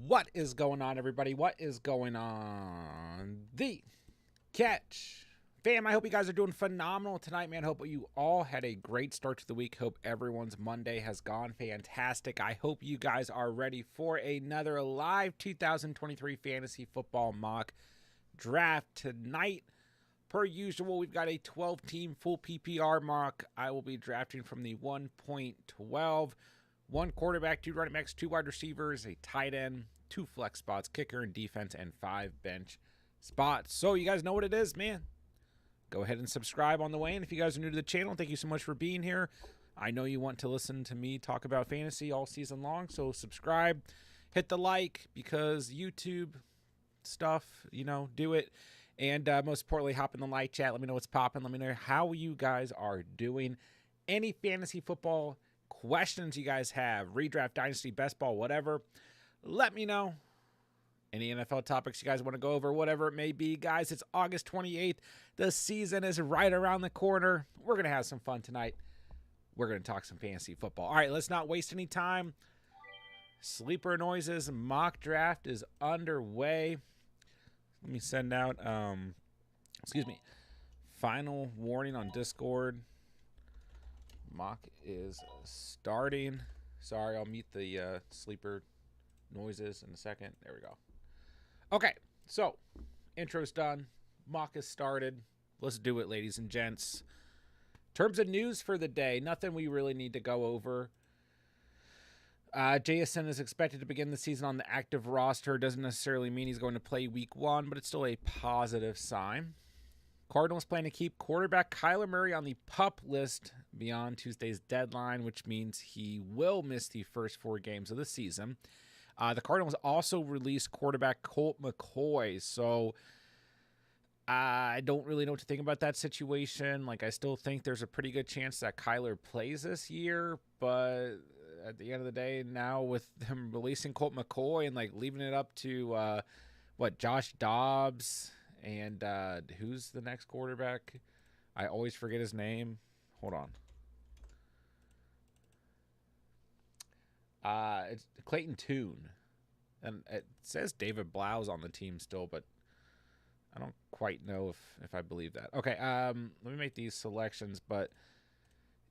What is going on, everybody? What is going on? The Catch. Fam, I hope you guys are doing phenomenal tonight, man. Hope you all had a great start to the week. Hope everyone's Monday has gone fantastic. I hope you guys are ready for another live 2023 fantasy football mock draft tonight. Per usual, we've got a 12-team full PPR mock. I will be drafting from the 1.12. One quarterback, two running backs, two wide receivers, a tight end, two flex spots, kicker and defense, and 5 bench spots. So you guys know what it is, man. Go ahead and subscribe on the way. And if you guys are new to the channel, thank you so much for being here. I know you want to listen to me talk about fantasy all season long, so subscribe, hit the like, because YouTube stuff, do it. And most importantly, hop in the live chat. Let me know what's popping. Let me know how you guys are doing. Any fantasy football questions you guys have, redraft, dynasty, best ball, whatever, let me know. Any NFL topics you guys want to go over, whatever it may be. Guys, it's August 28th. The season is right around the corner. We're going to have some fun tonight. We're going to talk some fantasy football. All right, let's not waste any time. Sleeper Noises mock draft is underway. Let me send out, final warning on Discord. Mock is starting. Sorry, I'll mute the Sleeper Noises in a second. There we go. Okay, so intro's done. Mock is started. Let's do it, ladies and gents. In terms of news for the day, nothing we really need to go over. JSN is expected to begin the season on the active roster. Doesn't necessarily mean he's going to play week 1, but it's still a positive sign. Cardinals plan to keep quarterback Kyler Murray on the PUP list beyond Tuesday's deadline, which means he will miss the first 4 games of the season. The Cardinals also released quarterback Colt McCoy, so I don't really know what to think about that situation. I still think there's a pretty good chance that Kyler plays this year, but at the end of the day, now with them releasing Colt McCoy and leaving it up to Josh Dobbs and who's the next quarterback? I always forget his name. Hold on. It's Clayton Tune, and it says David Blau's on the team still, but I don't quite know if I believe that. Okay, let me make these selections, but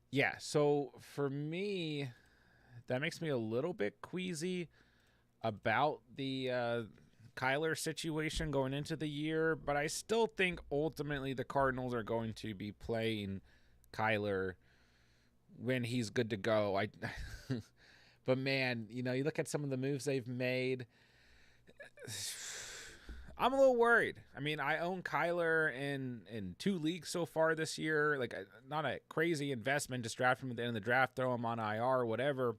yeah, so for me, that makes me a little bit queasy about the Kyler situation going into the year, but I still think ultimately the Cardinals are going to be playing Kyler when he's good to go. But man, you look at some of the moves they've made. I'm a little worried. I mean, I own Kyler in 2 leagues so far this year. Not a crazy investment. Just draft him at the end of the draft, throw him on IR or whatever.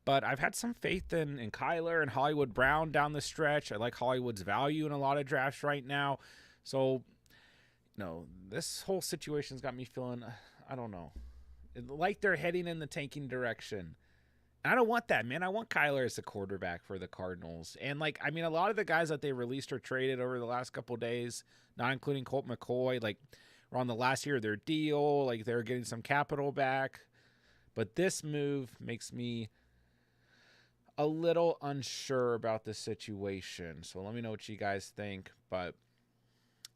But I've had some faith in Kyler and Hollywood Brown down the stretch. I like Hollywood's value in a lot of drafts right now. So, this whole situation's got me feeling, I don't know, like they're heading in the tanking direction. I don't want that, man. I want Kyler as the quarterback for the Cardinals. And, a lot of the guys that they released or traded over the last couple of days, not including Colt McCoy, were on the last year of their deal. They're getting some capital back. But this move makes me a little unsure about the situation. So let me know what you guys think. But,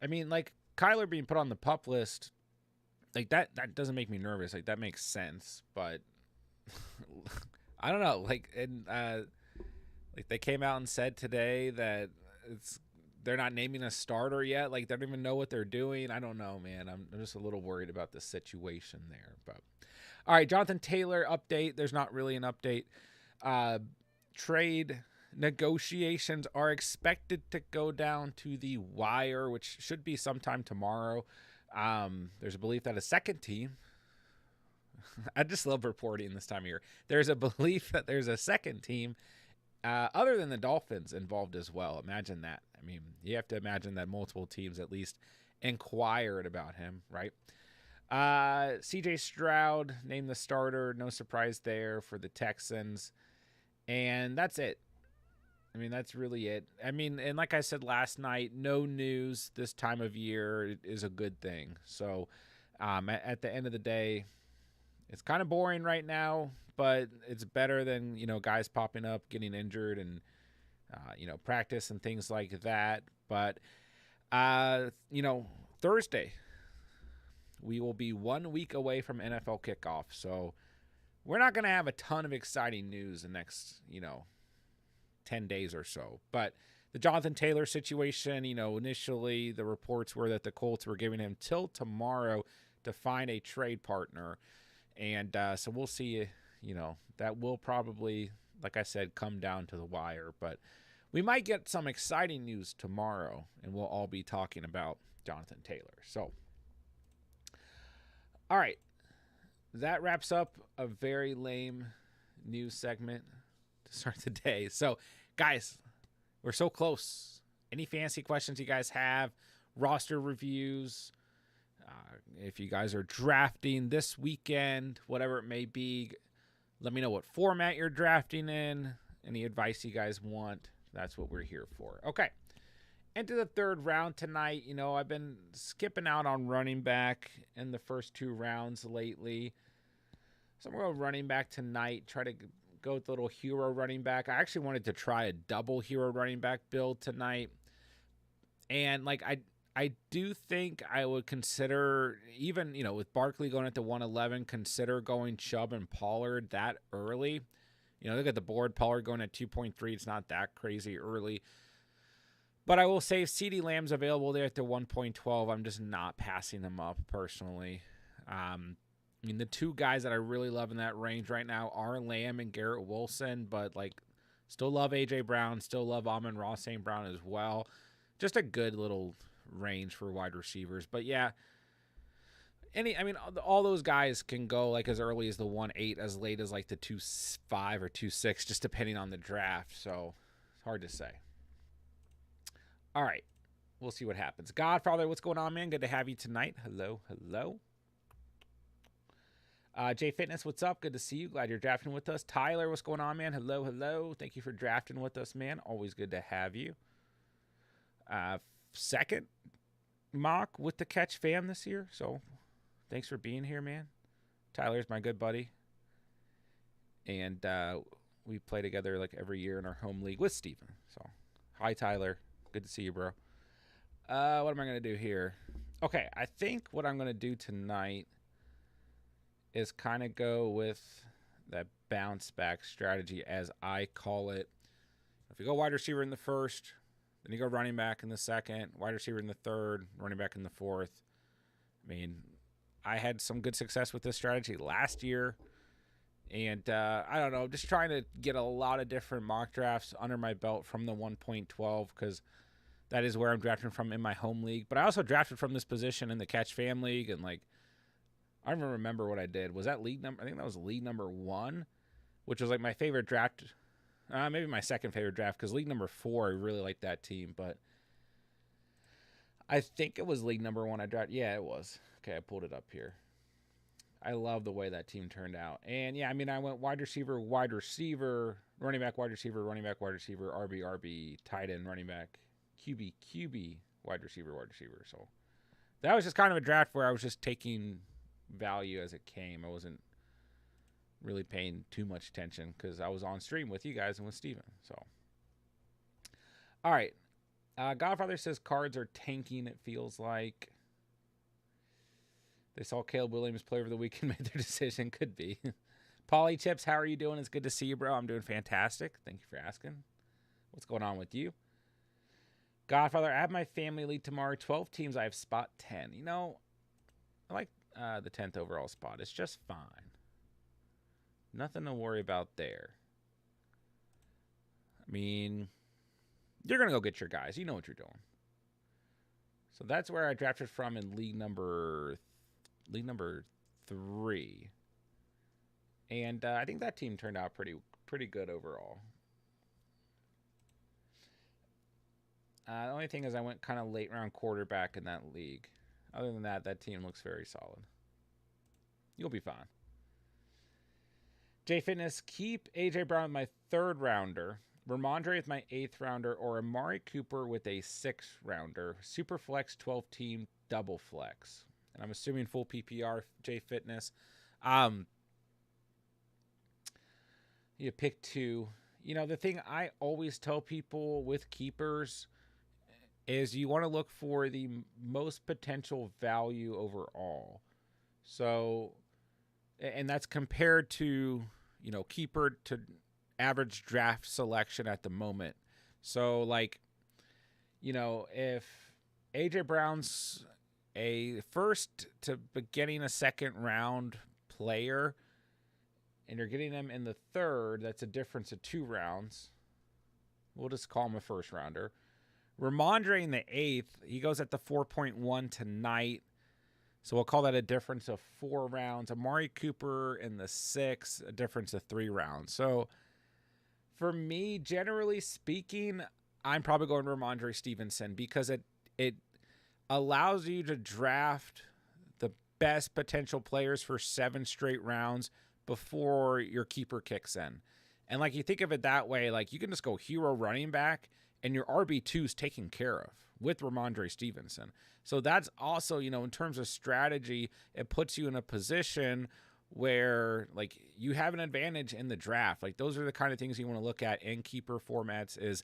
Kyler being put on the PUP list, that doesn't make me nervous. That makes sense. But I don't know. They came out and said today that they're not naming a starter yet. They don't even know what they're doing. I don't know, man. I'm just a little worried about the situation there. But all right, Jonathan Taylor update. There's not really an update. Trade negotiations are expected to go down to the wire, which should be sometime tomorrow. There's a belief that a second team, I just love reporting this time of year. There's a belief that there's a second team other than the Dolphins involved as well. Imagine that. I mean, you have to imagine that multiple teams at least inquired about him, right? CJ Stroud named the starter. No surprise there for the Texans. And that's it. I mean, that's really it. I mean, and like I said last night, no news this time of year is a good thing. So at the end of the day, it's kind of boring right now, but it's better than, guys popping up, getting injured, and practice and things like that. But, Thursday, we will be 1 week away from NFL kickoff. So we're not going to have a ton of exciting news the next, 10 days or so. But the Jonathan Taylor situation, initially the reports were that the Colts were giving him till tomorrow to find a trade partner. And so we'll see, that will probably, like I said, come down to the wire. But we might get some exciting news tomorrow, and we'll all be talking about Jonathan Taylor. So, all right. That wraps up a very lame news segment to start the day. So, guys, we're so close. Any fantasy questions you guys have, roster reviews, if you guys are drafting this weekend, whatever it may be, let me know what format you're drafting in, any advice you guys want. That's what we're here for. Okay. Into the third round tonight. I've been skipping out on running back in the first 2 rounds lately. So I'm going to go running back tonight, try to go with a little hero running back. I actually wanted to try a double hero running back build tonight. And I do think I would consider, even, with Barkley going at the 111, consider going Chubb and Pollard that early. Look at the board. Pollard going at 2.3. It's not that crazy early. But I will say if CeeDee Lamb's available there at the 1.12, I'm just not passing him up personally. The 2 guys that I really love in that range right now are Lamb and Garrett Wilson, but still love A.J. Brown, still love Amon-Ra St. Brown as well. Just a good little range for wide receivers. But yeah, all those guys can go as early as the 1.8, as late as the 2.5 or 2.6, just depending on the draft. So it's hard to say. All right, we'll see what happens. Godfather, what's going on, man? Good to have you tonight. Hello. Jay Fitness, what's up? Good to see you. Glad you're drafting with us. Tyler, what's going on, man? Hello. Thank you for drafting with us, man. Always good to have you. Second mock with the Catch fam this year, so thanks for being here, man. Tyler's my good buddy, and we play together every year in our home league with Steven. So hi, Tyler. Good to see you, bro. What am I going to do here? Okay, I think what I'm going to do tonight is kind of go with that bounce back strategy, as I call it. If you go wide receiver in the first, then you go running back in the second, wide receiver in the third, running back in the fourth. I had some good success with this strategy last year. And I don't know, just trying to get a lot of different mock drafts under my belt from the 1.12, because that is where I'm drafting from in my home league. But I also drafted from this position in the Catch Fam League, and I don't even remember what I did. Was that league number? I think that was league number 1, which was my favorite draft. Maybe my second favorite draft, because league number 4, I really liked that team. But I think it was league number 1 I drafted. Yeah, it was. Okay, I pulled it up here. I love the way that team turned out. And yeah, I went wide receiver, running back, wide receiver, RB, tight end, running back, QB, wide receiver. So that was just kind of a draft where I was just taking value as it came. I wasn't really paying too much attention because I was on stream with you guys and with Steven. So, all right. Godfather says cards are tanking, it feels like. They saw Caleb Williams player of the week and made their decision. Could be. Polly Chips, how are you doing? It's good to see you, bro. I'm doing fantastic. Thank you for asking. What's going on with you? Godfather, I have my family league tomorrow. 12 teams. I have spot 10. I like the 10th overall spot. It's just fine. Nothing to worry about there. You're going to go get your guys. You know what you're doing. So that's where I drafted from in league number 3, and I think that team turned out pretty good overall. The only thing is I went kind of late round quarterback in that league. Other than that, that team looks very solid. You'll be fine. J Fitness, keep AJ Brown with my 3rd rounder, Ramondre with my 8th rounder, or Amari Cooper with a 6th rounder. Super flex 12 team double flex. And I'm assuming full PPR, J Fitness. You pick 2. the thing I always tell people with keepers is you want to look for the most potential value overall. So, and that's compared to, keeper to average draft selection at the moment. So, like, if AJ Brown's a first to beginning a second round player and you're getting them in the third, that's a difference of 2 rounds. We'll just call him a first rounder. Ramondre in the 8th, he goes at the 4.1 tonight. So we'll call that a difference of 4 rounds. Amari Cooper in the 6th, a difference of 3 rounds. So for me, generally speaking, I'm probably going Ramondre Stevenson because it allows you to draft the best potential players for 7 straight rounds before your keeper kicks in. And like you think of it that way, like you can just go hero running back and your RB2 is taken care of with Ramondre Stevenson. So that's also, in terms of strategy, it puts you in a position where like you have an advantage in the draft. Like those are the kind of things you want to look at in keeper formats is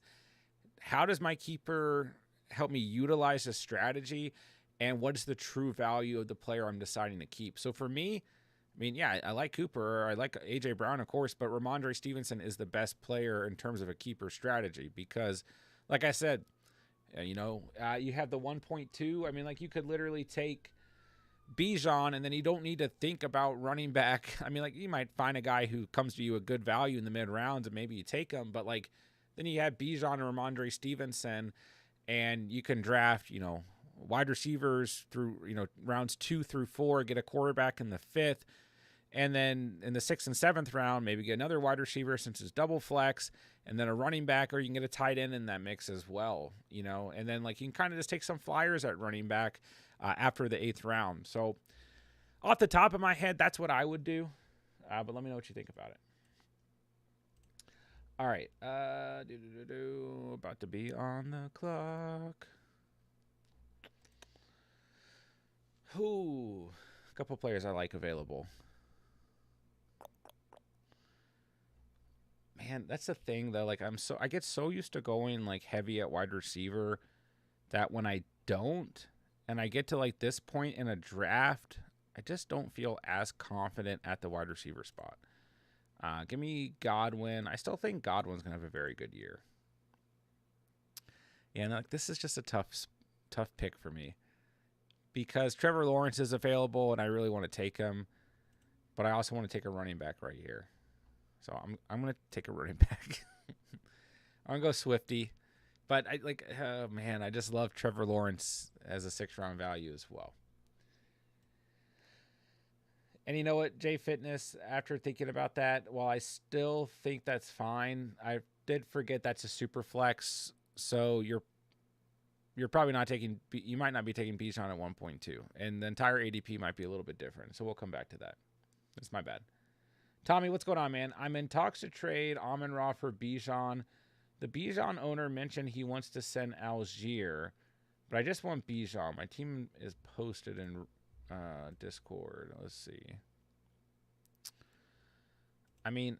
how does my keeper help me utilize the strategy and what is the true value of the player I'm deciding to keep. So for me, I like Cooper. I like A.J. Brown, of course, but Ramondre Stevenson is the best player in terms of a keeper strategy because, like I said, you have the 1.2. You could literally take Bijan, and then you don't need to think about running back. You might find a guy who comes to you a good value in the mid rounds, and maybe you take him. But then you have Bijan and Ramondre Stevenson, and you can draft, wide receivers through, rounds 2 through 4, get a quarterback in the 5th. And then in the 6th and 7th round, maybe get another wide receiver since it's double flex, and then a running back, or you can get a tight end in that mix as well, And then you can kind of just take some flyers at running back after the 8th round. So off the top of my head, that's what I would do. But let me know what you think about it. All right. About to be on the clock. Ooh, a couple players I like available. Man, that's the thing though. I get so used to going heavy at wide receiver that when I don't, and I get to this point in a draft, I just don't feel as confident at the wide receiver spot. Give me Godwin. I still think Godwin's gonna have a very good year. Yeah, and this is just a tough pick for me because Trevor Lawrence is available and I really want to take him, but I also want to take a running back right here. So I'm gonna take a running back. I'm gonna go Swifty, but I just love Trevor Lawrence as a 6th round value as well. And you know what, Jay Fitness, after thinking about that, while I still think that's fine, I did forget that's a super flex. So you're probably not taking, you might not be taking Bijan at 1.2, and the entire ADP might be a little bit different. So we'll come back to that. That's my bad. Tommy, what's going on, man? I'm in talks to trade Amon-Ra for Bijan. The Bijan owner mentioned he wants to send Algier, but I just want Bijan. My team is posted in Discord. Let's see. Hold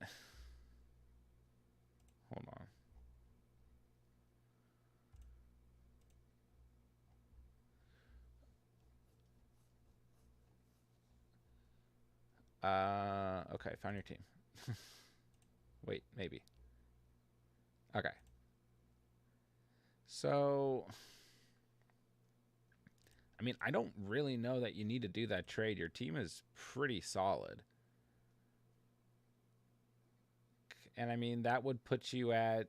on. Okay, found your team. Wait, maybe. Okay. So, I don't really know that you need to do that trade. Your team is pretty solid. And that would put you at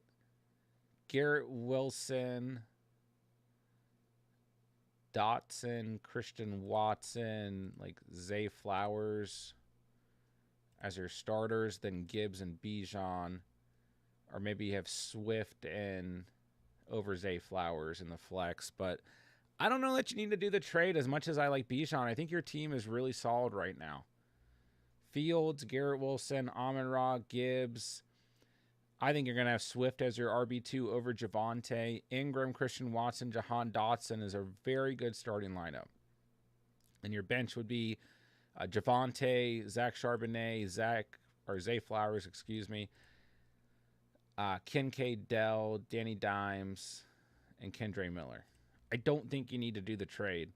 Garrett Wilson, Dotson, Christian Watson, Zay Flowers as your starters, then Gibbs and Bijan, or maybe you have Swift and over Zay Flowers in the flex. But I don't know that you need to do the trade as much as I like Bijan. I think your team is really solid right now. Fields, Garrett Wilson, Amon-Ra, Gibbs. I think you're going to have Swift as your RB2 over Javonte. Ingram, Christian Watson, Jahan Dotson is a very good starting lineup. And your bench would be Javonte, Zach Charbonnet, Zay Flowers, Kincaid Dell, Danny Dimes, and Kendre Miller. I don't think you need to do the trade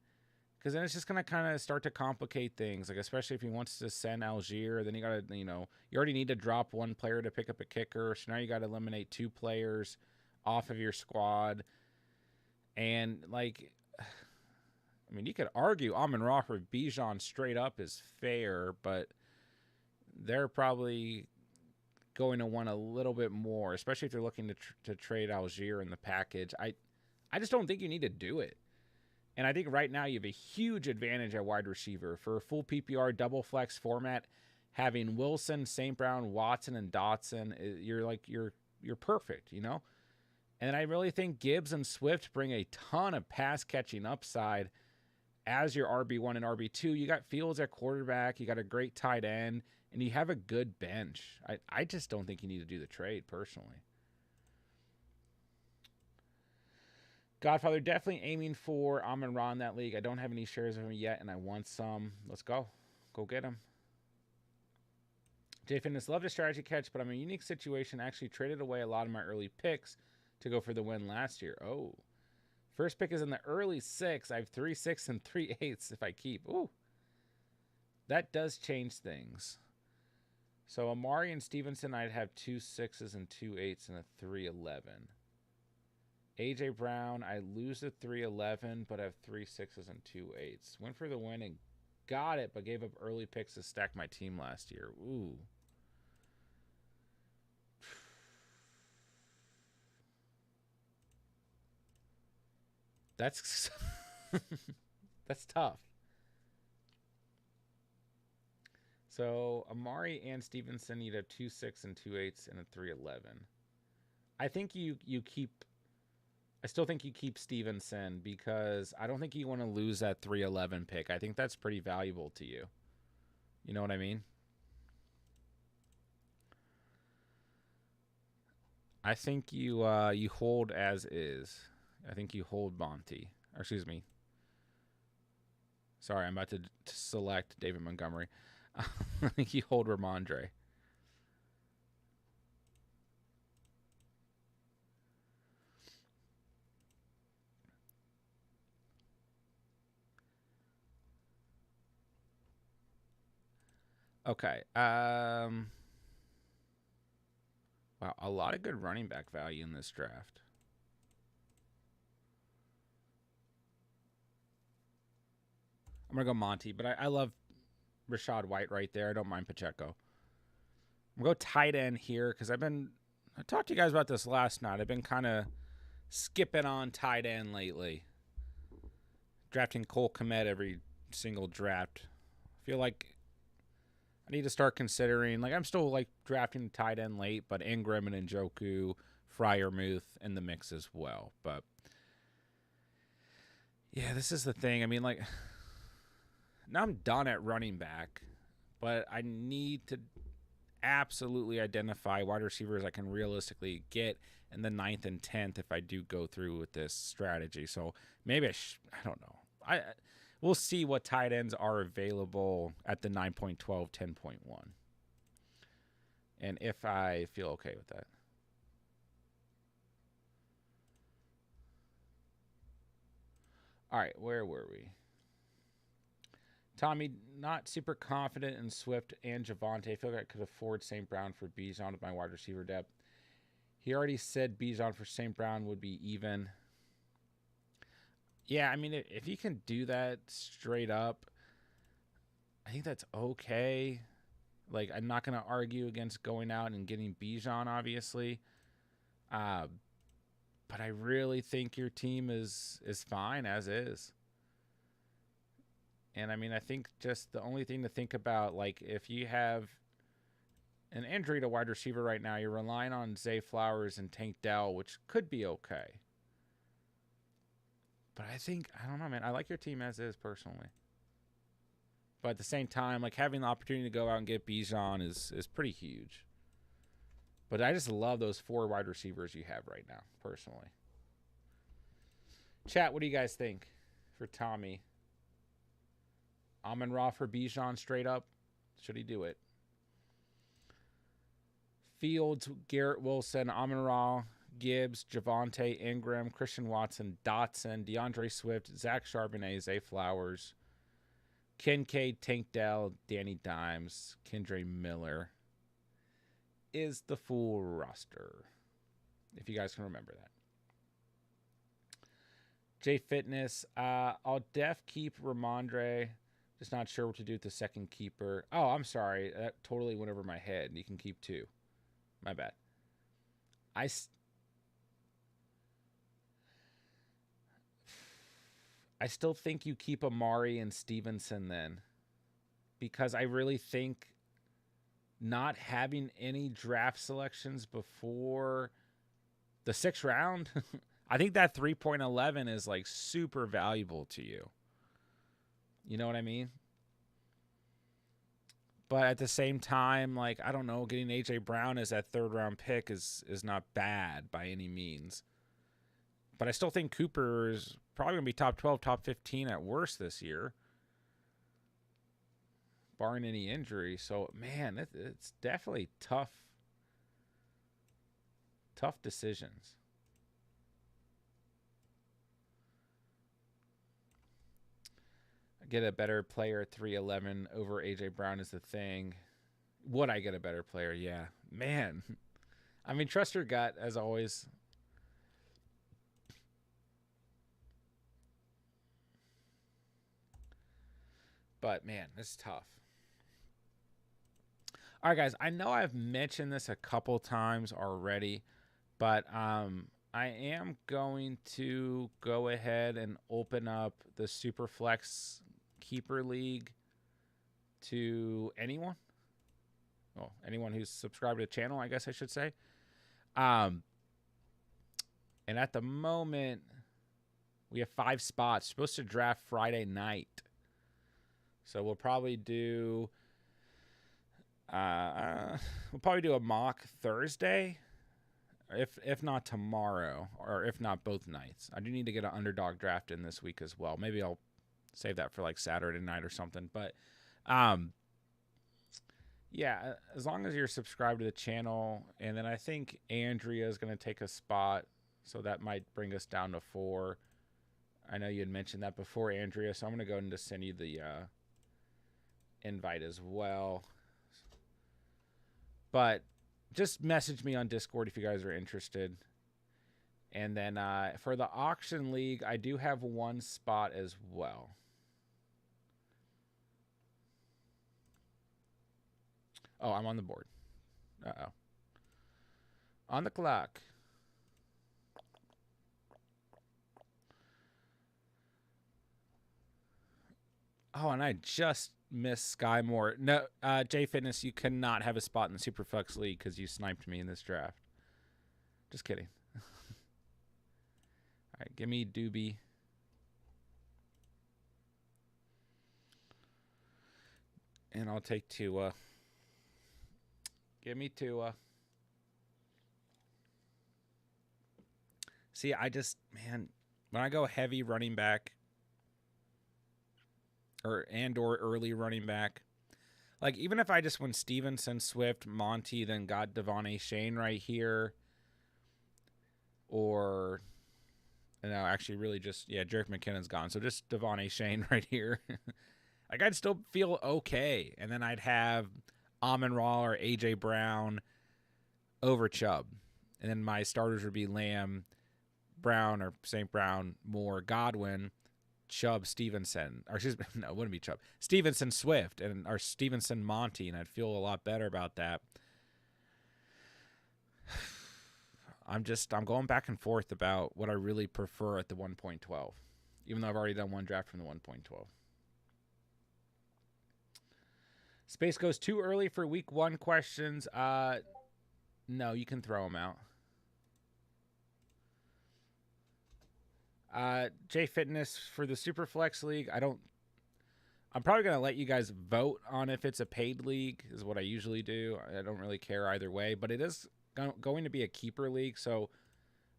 because then it's just going to kind of start to complicate things. Like, especially if he wants to send Algier, then you got to, you already need to drop one player to pick up a kicker. So now you got to eliminate 2 players off of your squad. And, like, I mean, you could argue Amon-Ra for Bijan straight up is fair, but they're probably going to want a little bit more, especially if they're looking to trade Algier in the package. I just don't think you need to do it. And I think right now you have a huge advantage at wide receiver. For a full PPR double flex format, having Wilson, St. Brown, Watson, and Dotson, you're perfect, And I really think Gibbs and Swift bring a ton of pass catching upside as your RB1 and RB2. You got Fields at quarterback, you got a great tight end, and you have a good bench. I just don't think you need to do the trade personally. Godfather, definitely aiming for Amon-Ra in that league. I don't have any shares of him yet, and I want some. Let's go. Go get him. J Fitness, loved a strategy catch, but I'm in a unique situation. I actually traded away a lot of my early picks to go for the win last year. Oh. First pick is in the early 6. I have 3 6 and 3 8s if I keep. Ooh. That does change things. So Amari and Stevenson, I'd have 2 6s and 2 8s and a 3 11. AJ Brown, I lose the 3-11, but I have 3 6s and 2 8s. Went for the win and got it, but gave up early picks to stack my team last year. Ooh. That's that's tough. So Amari and Stevenson, you'd have 2 6 and 2 8s and a 3-11. I think you keep. I still think you keep Stevenson because I don't think you want to lose that 3-11 pick. I think that's pretty valuable to you. You know what I mean? I think you hold as is. I think you hold Monty. Or excuse me. Sorry, I'm about to select David Montgomery. I think you hold Ramondre. Okay. Wow, a lot of good running back value in this draft. I'm going to go Monty, but I love Rashad White right there. I don't mind Pacheco. I'm going to go tight end here because I talked to you guys about this last night. I've been kind of skipping on tight end lately. Drafting Cole Kmet every single draft. I feel like I need to start considering, I'm still drafting tight end late, but Ingram and Njoku, Freiermuth in the mix as well. But yeah, this is the thing. I mean, now I'm done at running back, but I need to absolutely identify wide receivers I can realistically get in the 9th and 10th if I do go through with this strategy. So maybe I don't know. We'll see what tight ends are available at the 9.12, 10.1. And if I feel okay with that. All right, where were we? Tommy, not super confident in Swift and Javonte. I feel like I could afford St. Brown for Bijan with my wide receiver depth. He already said Bijan for St. Brown would be even. Yeah, I mean, if you can do that straight up, I think that's okay. I'm not going to argue against going out and getting Bijan, obviously. But I really think your team is fine as is. And, I mean, I think just the only thing to think about, if you have an injury to wide receiver right now, you're relying on Zay Flowers and Tank Dell, which could be okay. But I don't know, man. I like your team as is personally. But at the same time, having the opportunity to go out and get Bijan is pretty huge. But I just love those 4 wide receivers you have right now, personally. Chat, what do you guys think for Tommy? Amon-Ra for Bijan straight up? Should he do it? Fields, Garrett Wilson, Amon-Ra, Gibbs, Javonte, Ingram, Christian Watson, Dotson, DeAndre Swift, Zach Charbonnet, Zay Flowers, Kincaid, Tank Dell, Danny Dimes, Kendre Miller is the full roster, if you guys can remember that. J Fitness, I'll keep Ramondre. Just not sure what to do with the second keeper. Oh, I'm sorry. That totally went over my head. You can keep 2. My bad. I still think you keep Amari and Stevenson then, because I really think not having any draft selections before the 6th round, I think that 3.11 is like super valuable to you. You know what I mean? But at the same time, like, I don't know, getting A.J. Brown as that 3rd round pick is not bad by any means. But I still think Cooper is probably going to be top 12, top 15 at worst this year, barring any injury. So, man, it's definitely tough decisions. Get a better player at 311 over A.J. Brown is the thing. Would I get a better player? Yeah. Man. I mean, trust your gut, as always. But, man, it's tough. All right, guys. I know I've mentioned this a couple times already, but I am going to go ahead and open up the Superflex Keeper League to anyone. Well, anyone who's subscribed to the channel, I guess I should say. And at the moment, we have 5 spots. We're supposed to draft Friday night. So we'll probably do a mock Thursday, if not tomorrow, or if not both nights. I do need to get an underdog draft in this week as well. Maybe I'll save that for like Saturday night or something. But yeah, as long as you're subscribed to the channel, and then I think Andrea is going to take a spot, so that might bring us down to 4. I know you had mentioned that before, Andrea, so I'm going to go ahead and just send you the invite as well. But just message me on Discord if you guys are interested. And then for the auction league, I do have 1 spot as well. Oh, I'm on the board. Uh-oh. On the clock. Oh, and I just missed Sky Moore. No, J Fitness, you cannot have a spot in the Superflex League because you sniped me in this draft. Just kidding. All right, give me Doobie. And I'll take Tua. Give me Tua. See, man, when I go heavy running back or early running back, like even if I just went Stevenson, Swift, Monty, then got Devon A. Shane right here, or no, actually really just, yeah, Jerick McKinnon's gone. So just Devon A. Shane right here. Like I'd still feel okay. And then I'd have Amon-Ra or A.J. Brown over Chubb. And then my starters would be Lamb, Brown or St. Brown, Moore, Godwin, Chubb, Stevenson. Or excuse me, no, it wouldn't be Chubb. Stevenson, Swift, or Stevenson, Monty. And I'd feel a lot better about that. I'm going back and forth about what I really prefer at the 1.12, even though I've already done one draft from the 1.12. Space goes too early for week 1 questions. No, you can throw them out. J Fitness for the Superflex League. I'm probably going to let you guys vote on if it's a paid league, is what I usually do. I don't really care either way, but it is going to be a keeper league. So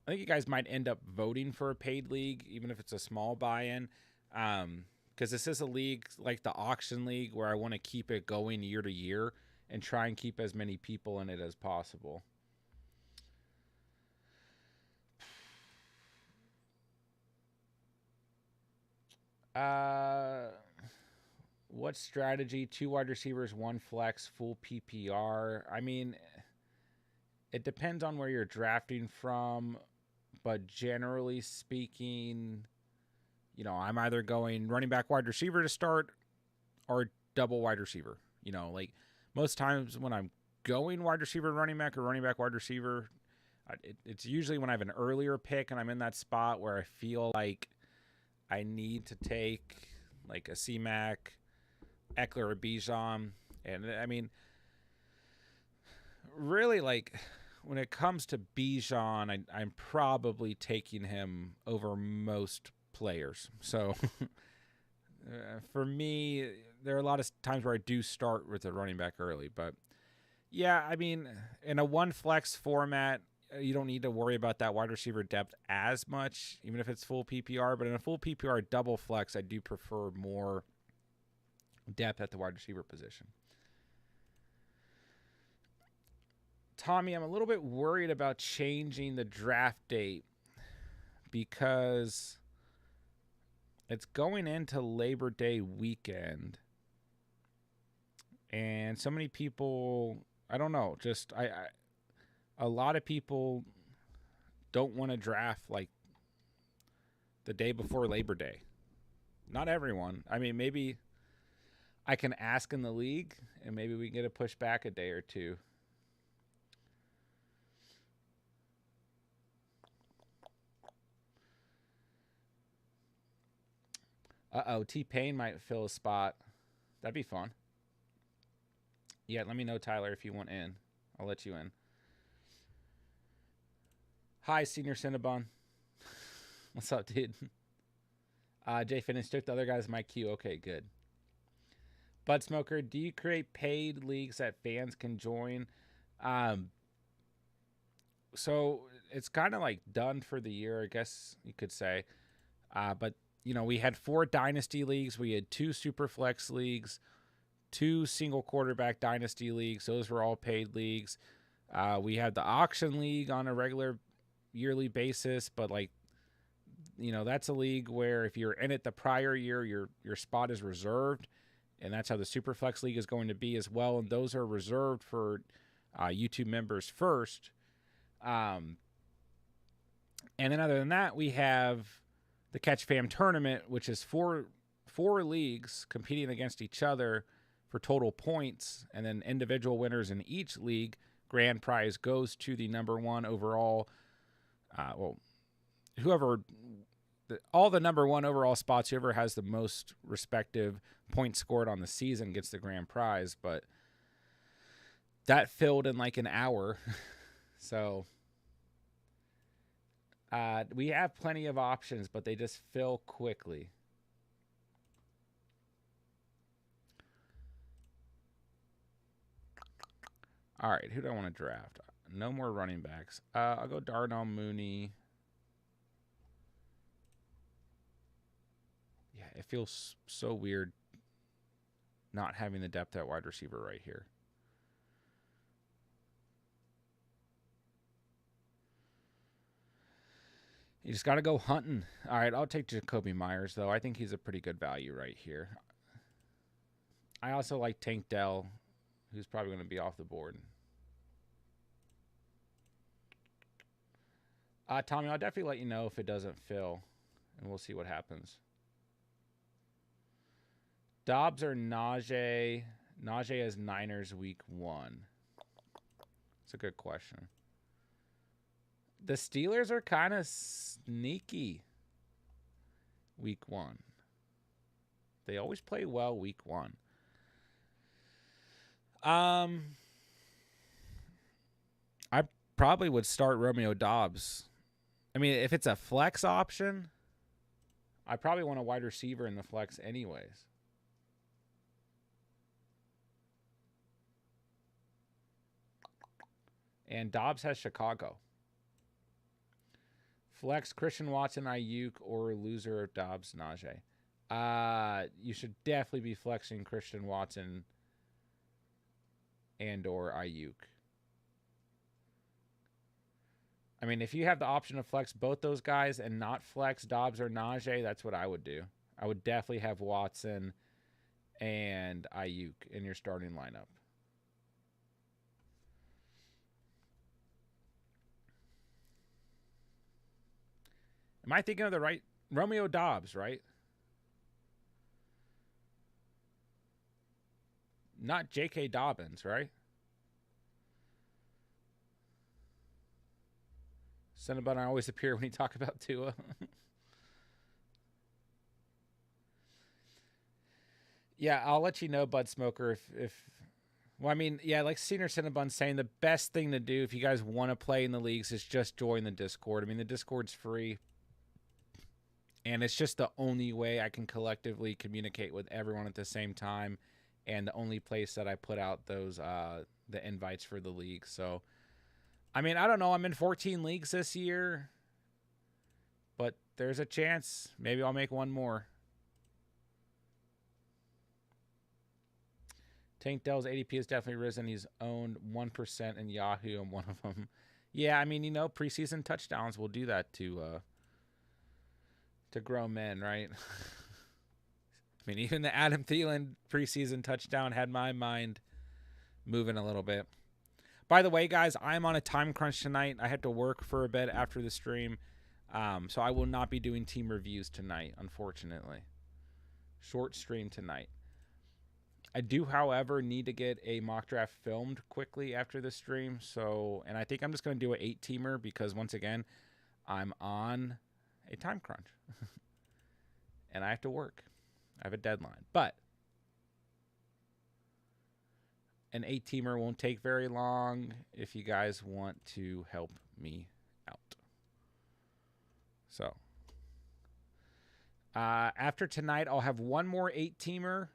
I think you guys might end up voting for a paid league, even if it's a small buy-in. Because this is a league like the auction league where I want to keep it going year to year. and try and keep as many people in it as possible. What strategy? 2 wide receivers, 1 flex, full PPR. I mean, it depends on where you're drafting from, but generally speaking, you know, I'm either going running back, wide receiver to start or double wide receiver. You know, like most times when I'm going wide receiver, running back, or running back, wide receiver, it's usually when I have an earlier pick and I'm in that spot where I feel like I need to take like a C-Mac, Eckler, or Bijan. And I mean, really, like when it comes to Bijan, I'm probably taking him over most players. So for me, there are a lot of times where I do start with a running back early. But yeah, I mean, in a 1 flex format, you don't need to worry about that wide receiver depth as much, even if it's full PPR. But in a full PPR double flex, I do prefer more depth at the wide receiver position. Tommy, I'm a little bit worried about changing the draft date because it's going into Labor Day weekend. And so many people, I don't know, just a lot of people don't want to draft like the day before Labor Day. Not everyone. I mean, maybe I can ask in the league and maybe we can get it pushed back a day or two. Uh-oh, T-Pain might fill a spot. That'd be fun. Yeah, let me know, Tyler, if you want in. I'll let you in. Hi, Senior Cinnabon. What's up, dude? Jay finished. Took the other guys my queue. Okay, good. Bud Smoker, do you create paid leagues that fans can join? So it's kind of like done for the year, I guess you could say. But, you know, we had 4 dynasty leagues. We had 2 super flex leagues, 2 single quarterback dynasty leagues. Those were all paid leagues. We had the auction league on a regular yearly basis, but like, you know, that's a league where if you're in it the prior year, your spot is reserved, and that's how the Superflex League is going to be as well. And those are reserved for YouTube members first. And then other than that, we have the Catch Fam Tournament, which is four leagues competing against each other for total points, and then individual winners in each league. Grand prize goes to the number 1 overall. All the number 1 overall spots, whoever has the most respective points scored on the season gets the grand prize. But that filled in like an hour. So we have plenty of options, but they just fill quickly. All right, who do I want to draft? No more running backs. I'll go Darnell Mooney. Yeah, it feels so weird not having the depth at wide receiver right here. You just got to go hunting. All right, I'll take Jacoby Myers, though. I think he's a pretty good value right here. I also like Tank Dell, who's probably going to be off the board. Tommy, I'll definitely let you know if it doesn't fill, and we'll see what happens. Dobbs or Najee? Najee is Niners week 1. It's a good question. The Steelers are kind of sneaky week 1. They always play well week 1. I probably would start Romeo Dobbs. I mean, if it's a flex option, I probably want a wide receiver in the flex anyways. And Dobbs has Chicago. Flex Christian Watson, Ayuk, or loser of Dobbs, Najee. You should definitely be flexing Christian Watson and or Ayuk. I mean, if you have the option to flex both those guys and not flex Dobbs or Najee, that's what I would do. I would definitely have Watson and Ayuk in your starting lineup. Am I thinking of the right Romeo Dobbs, right? Not J.K. Dobbins, right? Cinnabon, I always appear when you talk about Tua. Yeah, I'll let you know, Bud Smoker, if well, I mean, yeah, like Senior Cinnabon saying, the best thing to do if you guys want to play in the leagues is just join the Discord. I mean, the Discord's free, and it's just the only way I can collectively communicate with everyone at the same time, and the only place that I put out those the invites for the league. So, I mean, I don't know. I'm in 14 leagues this year, but there's a chance maybe I'll make one more. Tank Dell's ADP has definitely risen. He's owned 1% in Yahoo on one of them. Yeah, I mean, preseason touchdowns will do that to grown men, right? I mean, even the Adam Thielen preseason touchdown had my mind moving a little bit. By the way, guys, I'm on a time crunch tonight. I have to work for a bit after the stream, so I will not be doing team reviews tonight, unfortunately. Short stream tonight. I do, however, need to get a mock draft filmed quickly after the stream. So, and I think I'm just going to do an 8-teamer because, once again, I'm on a time crunch. And I have to work. I have a deadline. But an 8-teamer won't take very long if you guys want to help me out. So, after tonight, I'll have one more 8-teamer.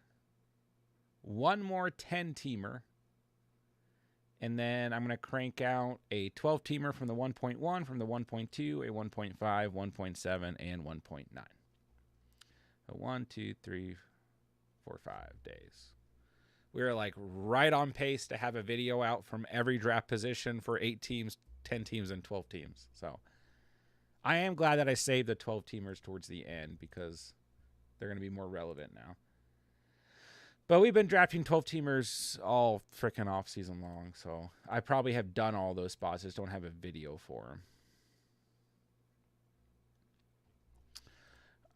One more 10-teamer, and then I'm going to crank out a 12-teamer from the 1.1, from the 1.2, a 1.5, 1.7, and 1.9. So 1, 2, 3, 4, 5 days. We're like right on pace to have a video out from every draft position for 8 teams, 10 teams, and 12 teams. So I am glad that I saved the 12-teamers towards the end because they're going to be more relevant now. But we've been drafting 12-teamers all freaking off season long, so I probably have done all those spots. I just don't have a video for them.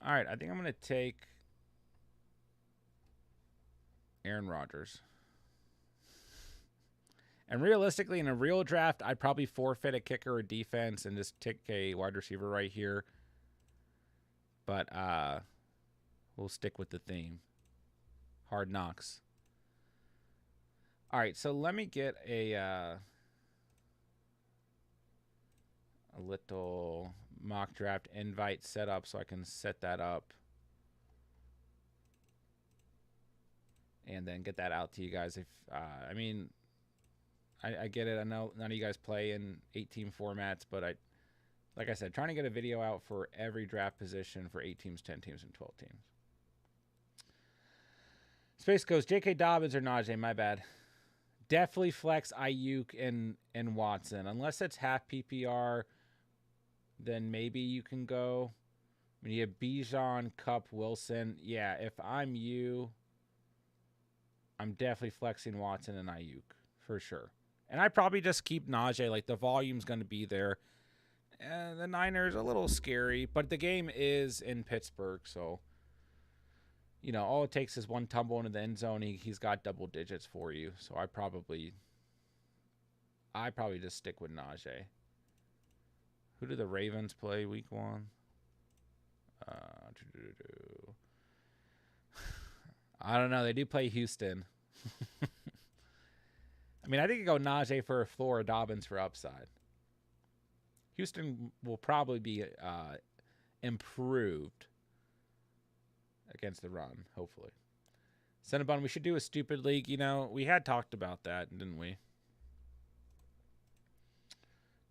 All right, I think I'm going to take Aaron Rodgers. And realistically, in a real draft, I'd probably forfeit a kicker or defense and just take a wide receiver right here. But we'll stick with the theme. Hard Knocks. All right, so let me get a little mock draft invite set up so I can set that up and then get that out to you guys. If I mean, I get it. I know none of you guys play in 8-team formats, but like I said, trying to get a video out for every draft position for 8 teams, 10 teams, and 12 teams. Space goes, J.K. Dobbins or Najee, my bad. Definitely flex Ayuk and Watson. Unless it's half PPR, then maybe you can go. I mean, you have Bijan, Kupp, Wilson. Yeah, if I'm you, I'm definitely flexing Watson and Ayuk for sure. And I probably just keep Najee. Like, the volume's going to be there. And the Niners a little scary, but the game is in Pittsburgh, so all it takes is one tumble into the end zone. He's got double digits for you. So I probably just stick with Najee. Who do the Ravens play week 1? I don't know. They do play Houston. I mean, I think you go Najee for a floor, Dobbins for upside. Houston will probably be improved against the run, hopefully. Cinnabon, we should do a stupid league. We had talked about that, didn't we?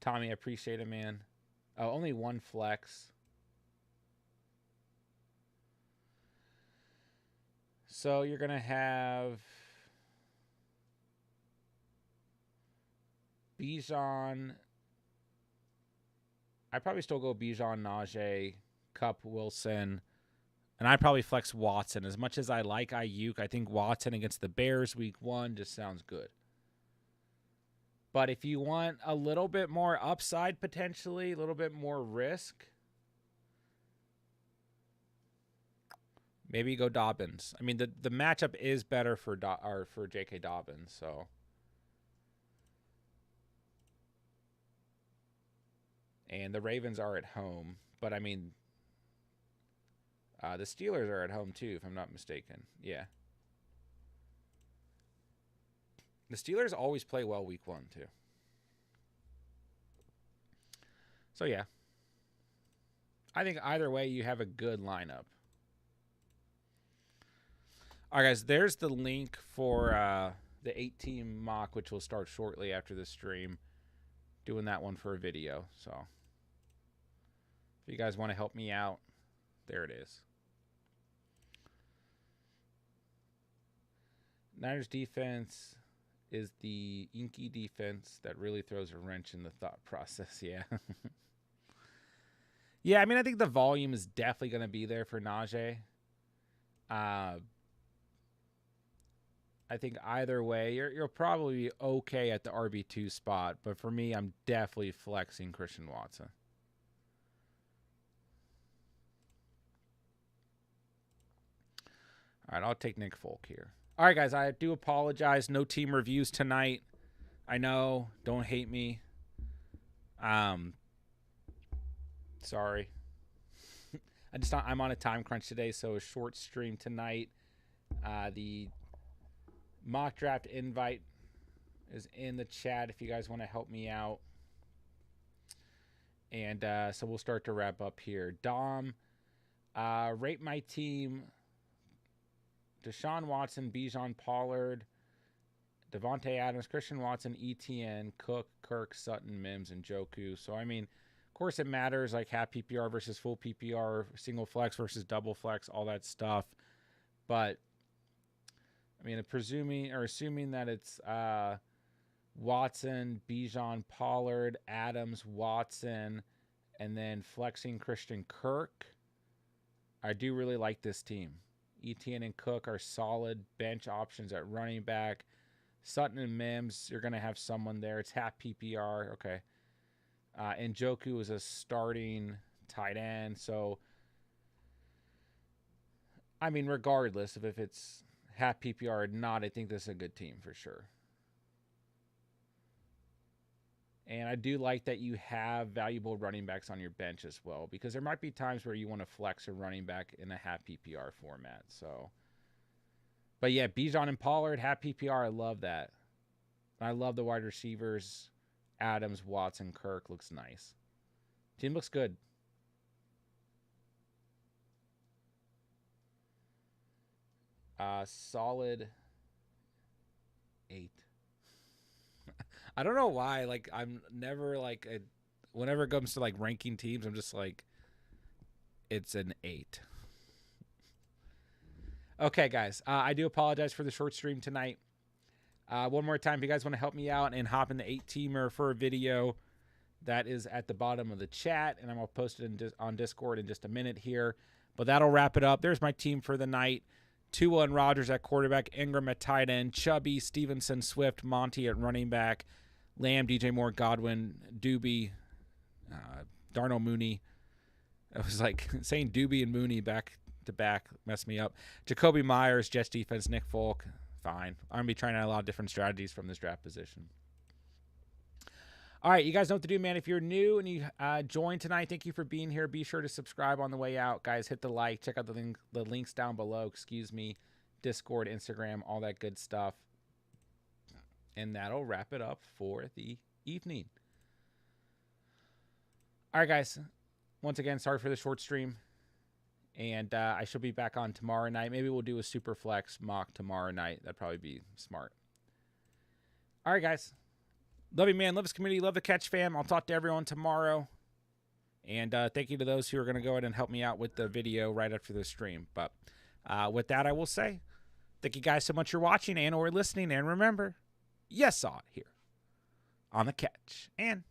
Tommy, I appreciate it, man. Oh, only one flex. So you're going to have Bijan. I'd probably still go Bijan, Najee, Cup, Wilson. And I'd probably flex Watson. As much as I like Ayuk, I think Watson against the Bears week 1 just sounds good. But if you want a little bit more upside potentially, a little bit more risk, maybe go Dobbins. I mean, the matchup is better for J.K. Dobbins, so. And the Ravens are at home. But, I mean, the Steelers are at home, too, if I'm not mistaken. Yeah. The Steelers always play well week 1, too. So, yeah. I think either way, you have a good lineup. All right, guys, there's the link for the 8-team mock, which will start shortly after the stream. Doing that one for a video, so if you guys want to help me out, there it is. Niners defense is the inky defense that really throws a wrench in the thought process. Yeah. Yeah, I mean, I think the volume is definitely going to be there for Najee. I think either way, you'll probably be okay at the RB2 spot. But for me, I'm definitely flexing Christian Watson. All right, I'll take Nick Folk here. All right, guys, I do apologize. No team reviews tonight. I know. Don't hate me. Sorry. I'm on a time crunch today, so a short stream tonight. The mock draft invite is in the chat if you guys want to help me out. And so we'll start to wrap up here. Dom, rate my team. Deshaun Watson, Bijan Pollard, Devontae Adams, Christian Watson, ETN, Cook, Kirk, Sutton, Mims, and Joku. So, I mean, of course it matters, like half PPR versus full PPR, single flex versus double flex, all that stuff. But, I mean, assuming that it's Watson, Bijan Pollard, Adams, Watson, and then flexing Christian Kirk, I do really like this team. Etienne and Cook are solid bench options at running back. Sutton and Mims, you're going to have someone there. It's half PPR. Okay. And Joku is a starting tight end. So, I mean, regardless of if it's half PPR or not, I think this is a good team for sure. And I do like that you have valuable running backs on your bench as well, because there might be times where you want to flex a running back in a half PPR format. So, but yeah, Bijan and Pollard, half PPR, I love that. I love the wide receivers. Adams, Watson, Kirk looks nice. Team looks good. Solid 8. I don't know why. Like, I'm never like whenever it comes to like ranking teams, I'm just like, it's an 8. Okay, guys. I do apologize for the short stream tonight. One more time, if you guys want to help me out and hop in the 8-teamer for a video, that is at the bottom of the chat, and I'm going to post it on Discord in just a minute here. But that'll wrap it up. There's my team for the night. Tua and Rodgers at quarterback, Ingram at tight end, Chubby, Stevenson, Swift, Monty at running back, Lamb, DJ Moore, Godwin, Doobie, Darnell Mooney. I was like saying Doobie and Mooney back to back messed me up. Jacoby Myers, Jets defense, Nick Folk. Fine. I'm going to be trying out a lot of different strategies from this draft position. All right, you guys know what to do, man. If you're new and you joined tonight, thank you for being here. Be sure to subscribe on the way out. Guys, hit the like. Check out the links down below. Discord, Instagram, all that good stuff. And that'll wrap it up for the evening. All right, guys. Once again, sorry for the short stream. And I shall be back on tomorrow night. Maybe we'll do a super flex mock tomorrow night. That'd probably be smart. All right, guys. Love you, man. Love this community. Love the Catch fam. I'll talk to everyone tomorrow. And thank you to those who are going to go ahead and help me out with the video right after the stream. But with that, I will say thank you guys so much for watching and or listening. And remember, you saw it here on the catch. And